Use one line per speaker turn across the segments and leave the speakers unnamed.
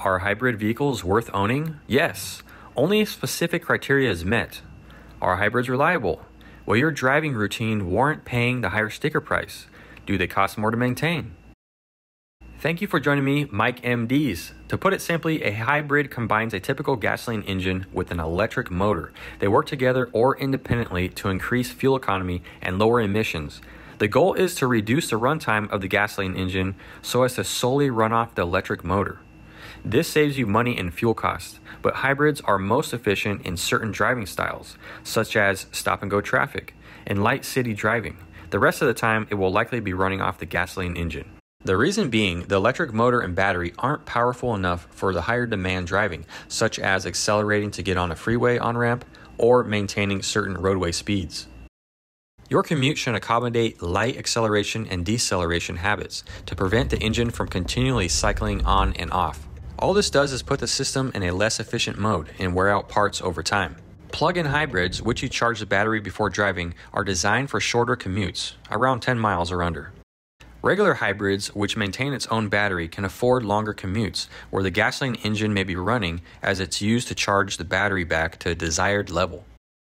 Are hybrid vehicles worth owning? Yes, only if specific criteria is met. Are hybrids reliable? Will your driving routine warrant paying the higher sticker price? Do they cost more to maintain? Thank you for joining me, Mike MDs. To put it simply, a hybrid combines a typical gasoline engine with an electric motor. They work together or independently to increase fuel economy and lower emissions. The goal is to reduce the runtime of the gasoline engine so as to solely run off the electric motor. This saves you money in fuel costs, but hybrids are most efficient in certain driving styles, such as stop-and-go traffic and light city driving. The rest of the time, it will likely be running off the gasoline engine. The reason being, the electric motor and battery aren't powerful enough for the higher demand driving, such as accelerating to get on a freeway on-ramp or maintaining certain roadway speeds. Your commute should accommodate light acceleration and deceleration habits to prevent the engine from continually cycling on and off. All this does is put the system in a less efficient mode and wear out parts over time. Plug-in hybrids, which you charge the battery before driving, are designed for shorter commutes, around 10 miles or under. Regular hybrids, which maintain its own battery, can afford longer commutes, where the gasoline engine may be running as it's used to charge the battery back to a desired level.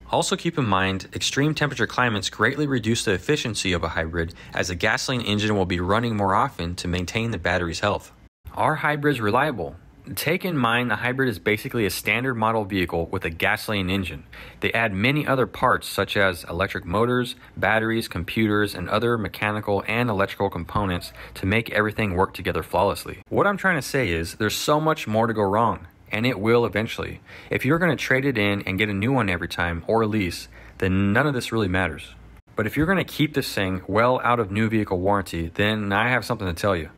Also keep in mind, extreme temperature climates greatly reduce the efficiency of a hybrid, as the gasoline engine will be running more often to maintain the battery's health. Are hybrids reliable? Take in mind the hybrid is basically a standard model vehicle with a gasoline engine. They add many other parts such as electric motors, batteries, computers, and other mechanical and electrical components to make everything work together flawlessly. What I'm trying to say is there's so much more to go wrong, and it will eventually. If you're going to trade it in and get a new one every time or lease, then none of this really matters. But if you're going to keep this thing well out of new vehicle warranty, then I have something to tell you.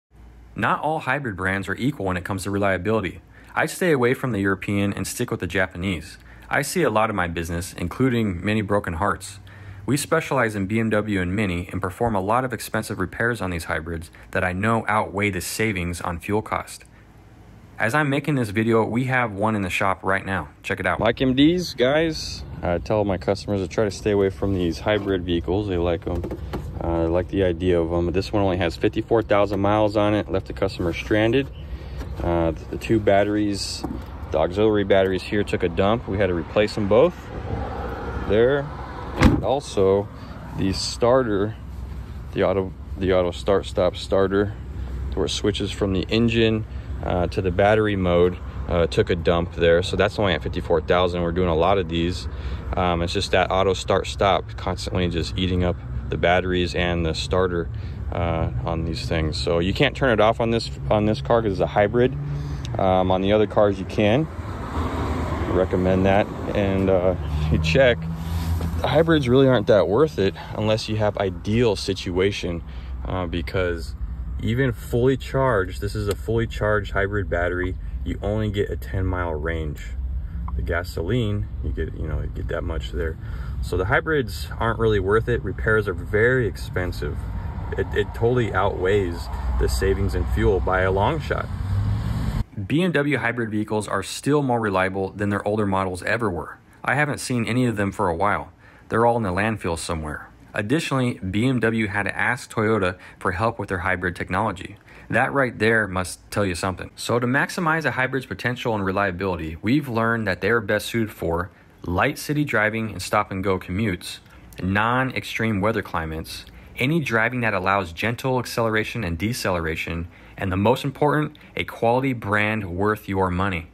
Not all hybrid brands are equal when it comes to reliability. I stay away from the European and stick with the Japanese. I see a lot of my business, including many broken hearts. We specialize in BMW and Mini and perform a lot of expensive repairs on these hybrids that I know outweigh the savings on fuel cost. As I'm making this video, we have one in the shop right now. Check it out. Mike MDs, guys. I tell my customers to try to stay away from these hybrid vehicles. They like them. I like the idea of them. This one only has 54,000 miles on it. Left the customer stranded. The two batteries, the auxiliary batteries here, took a dump. We had to replace them both there. And also the starter, the auto start stop starter, where it switches from the engine to the battery mode, took a dump there. So that's only at 54,000. We're doing a lot of these. It's just that auto start stop constantly just eating up the batteries and the starter on these things. So you can't turn it off on this car because it's a hybrid. On the other cars you can. I recommend that. And you check, the hybrids really aren't that worth it unless you have ideal situation, because even fully charged, this is a fully charged hybrid battery, you only get a 10-mile range. The gasoline, you get that much there. So the hybrids aren't really worth it. Repairs are very expensive. It totally outweighs the savings in fuel by a long shot. BMW hybrid vehicles are still more reliable than their older models ever were. I haven't seen any of them for a while. They're all in the landfill somewhere. Additionally, BMW had to ask Toyota for help with their hybrid technology. That right there must tell you something. So to maximize a hybrid's potential and reliability, we've learned that they are best suited for light city driving and stop-and-go commutes, non-extreme weather climates, any driving that allows gentle acceleration and deceleration, and the most important, a quality brand worth your money.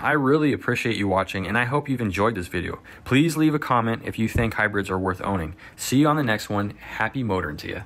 I really appreciate you watching, and I hope you've enjoyed this video. Please leave a comment if you think hybrids are worth owning. See you on the next one. Happy motoring to you.